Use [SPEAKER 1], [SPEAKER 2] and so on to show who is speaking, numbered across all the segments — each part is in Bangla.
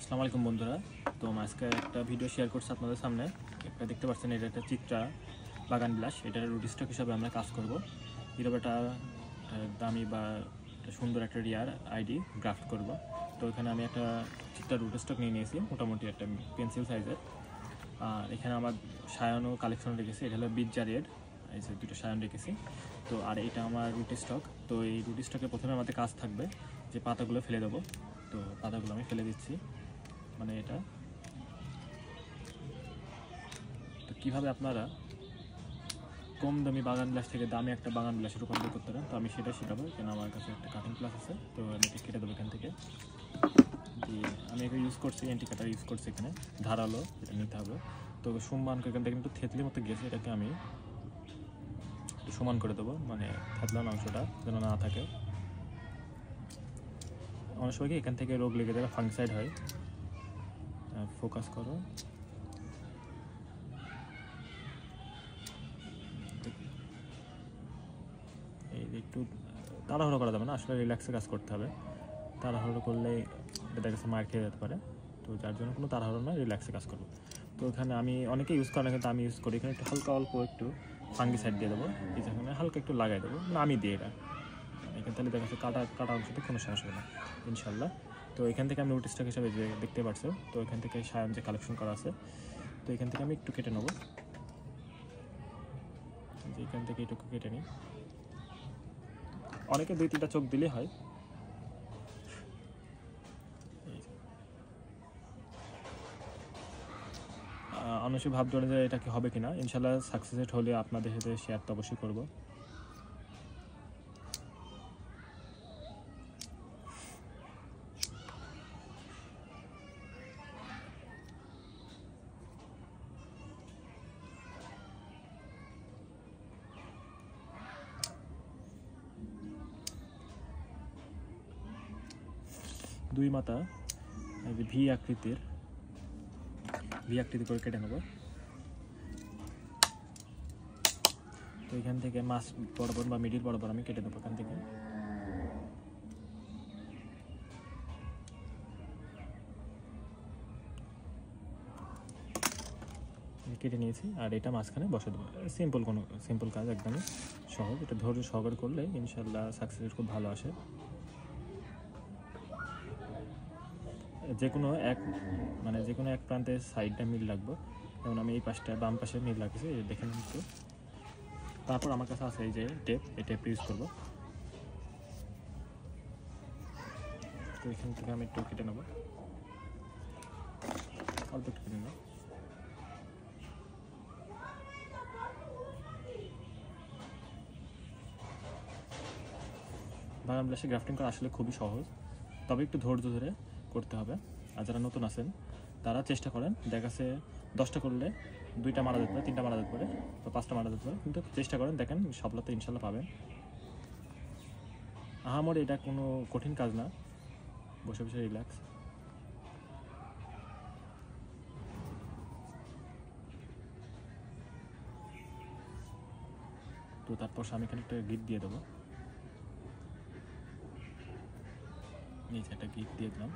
[SPEAKER 1] আসসালামু আলাইকুম বন্ধুরা। তো আজকে একটা ভিডিও শেয়ার করছি আপনাদের সামনে। একটা দেখতে পাচ্ছেন, এটা একটা চিত্রা বাগান বিলাস। এটার রুট স্টক হিসাবে আমরা কাজ করব। এরকম একটা দামি বা সুন্দর একটা রিয়ার আইডি গ্রাফট করব। তো এখানে আমি একটা চিত্রা রুট স্টক নিয়ে নিয়েছি, মোটামুটি একটা পেন্সিল সাইজের। আর এখানে আমার সায়ানো কালেকশন রেখেছি, এটা হলো বিজ্জা রেড, এই যে দুটো সায়ান রেখেছি। তো আর এটা আমার রুট স্টক। তো এই রুট স্টকে প্রথমে আমাদের কাজ থাকবে যে পাতাগুলো ফেলে দেবো। তো পাতাগুলো আমি ফেলে দিচ্ছি, মানে এটা। তো কীভাবে আপনারা কম দামি বাগান বিলাস থেকে দামি একটা বাগান বিলাসে রূপান্তর করতে পারেন, তো আমি সেটা শেখাবো। কেন আমার কাছে একটা কাটিং প্লাস আছে, তো আমি এটা কেটে দেবো এখান থেকে। দিয়ে আমি এটা ইউজ করছি, অ্যান্টি কাটার ইউজ করছি এখানে, ধারালো এটা নিতে হবে। তো সমান করে এখান থেকে একটু থেতলির মতো গেছে, এটাকে আমি একটু সমান করে দেবো, মানে থেতলার অংশটা যেন না থাকে। অনেক সময় কি এখান থেকে রোগ লেগে যাবে, ফাঙ্গিসাইড হয়। ফোকাস করো। এই একটু তাড়াহুড়ো করা যাবে না, আসলে রিল্যাক্সে কাজ করতে হবে। তাড়াহুড়ো করলেই দেখা গেছে মার খেয়ে যেতে পারে। তো যার জন্য কোনো তাড়াহুড়ো না, রিল্যাক্সে কাজ করবো। তো এখানে আমি অনেকে ইউজ করে না, কিন্তু আমি ইউজ করি। এখানে একটু হালকা অল্প একটু ফাঙ্গিসাইড দিয়ে দেবো, এই যেখানে হালকা একটু লাগাই দেবো, মানে আমি দিই এটা এখানে। তাহলে দেখা যাচ্ছে কাটা অংশতে কোনো সমস্যা হবে না ইনশাল্লাহ। তো এখান থেকে আমি রুট স্টক হিসাবে যে দেখতে পাচ্ছি, তো এখান থেকে সায়ান যে কালেকশন করা আছে, তো এখান থেকে আমি একটু কেটে নেবো। যে এখান থেকে একটু কেটে নিই। অনেকে 2-3টা চোখ দিলে হয়। অনেকে ভাবতে যে এটা কি হবে কিনা, ইনশাল্লাহ সাকসেসেড হলে আপনাদের সাথে শেয়ার তো অবশ্যই করব। দুই মাথা ভি আকৃতি করে কেটে নেব। তো এখান থেকে মাছ বরাবর বা মিডিল বরাবর আমি কেটে নেবো এখান থেকে। কেটে নিয়েছি, আর এটা মাঝখানে বসে দেবো। সিম্পল কাজ, একদমই সহজ। এটা ধৈর্য সহকারে করলে ইনশাল্লাহ সাকসেস খুব ভালো আসে। যে কোনো এক প্রান্তের সাইডটা মিল রাখবো। যেমন আমি এই পাশটা বাম পাশে মিল রাখছি, দেখে নিন একটু। তারপর আমার কাছে আছে এই যে টেপ, এই টেপ ইউজ করবো। তো এখান থেকে আমি একটু কেটে নেবো, অল্প একটু কেটে নেব। বাগান বিলাসে গ্রাফটিং করা আসলে খুবই সহজ, তবে একটু ধৈর্য ধরে করতে হবে। আর যারা নতুন আছেন তারা চেষ্টা করেন, দেখা যাচ্ছে 10টা করলে 2টা মারা যেতে পারে, 3টা মারা যেতে পারে, বা 5টা মারা যেতে পারে, কিন্তু চেষ্টা করেন, দেখেন সফলতা ইনশাল্লাহ পাবেন। আহামরি এটা কোনো কঠিন কাজ না, বসে বসে রিল্যাক্স। তো তারপর আমি এখানে একটা গিট দিয়ে দেবো, নিচে একটা গিট দিয়ে দিলাম।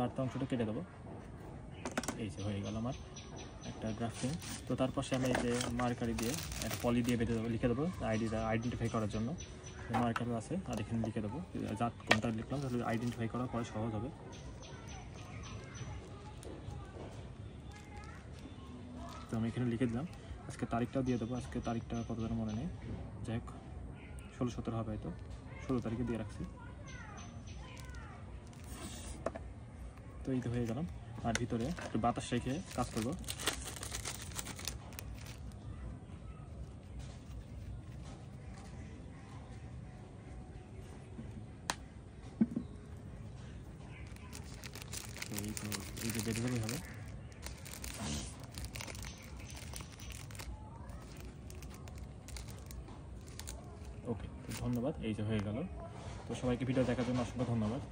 [SPEAKER 1] বাড়তি অংশটা কেটে দেবো। এই যে হয়ে গেল আমার একটা গ্রাফটিং। তো তারপর আমি এই যে মার্কারি দিয়ে একটা পলি দিয়ে বেঁধে দেবো, লিখে দেবো আইডেন্টিফাই করার জন্য। মার্কারও আছে, আর এখানে লিখে দেবো জাত কোনটা লিখলাম, তাহলে আইডেন্টিফাই করার পরে সহজ হবে। তো আমি এখানে লিখে দিলাম, আজকে তারিখটাও দিয়ে দেবো। আজকে তারিখটা কত যেন মনে নেই, যাই হোক 16-17 হবে হয়তো, 16 তারিখে দিয়ে রাখছি। তো এই তো হয়ে গেলাম। আর ভিতরে একটু বাতাস রেখে কাজ করবো। তো এই যে বেঁধে দেবেই হবে। ওকে, তো ধন্যবাদ। এই যে হয়ে গেল। তো সবাইকে ভিডিও দেখার জন্য অসংখ্য ধন্যবাদ।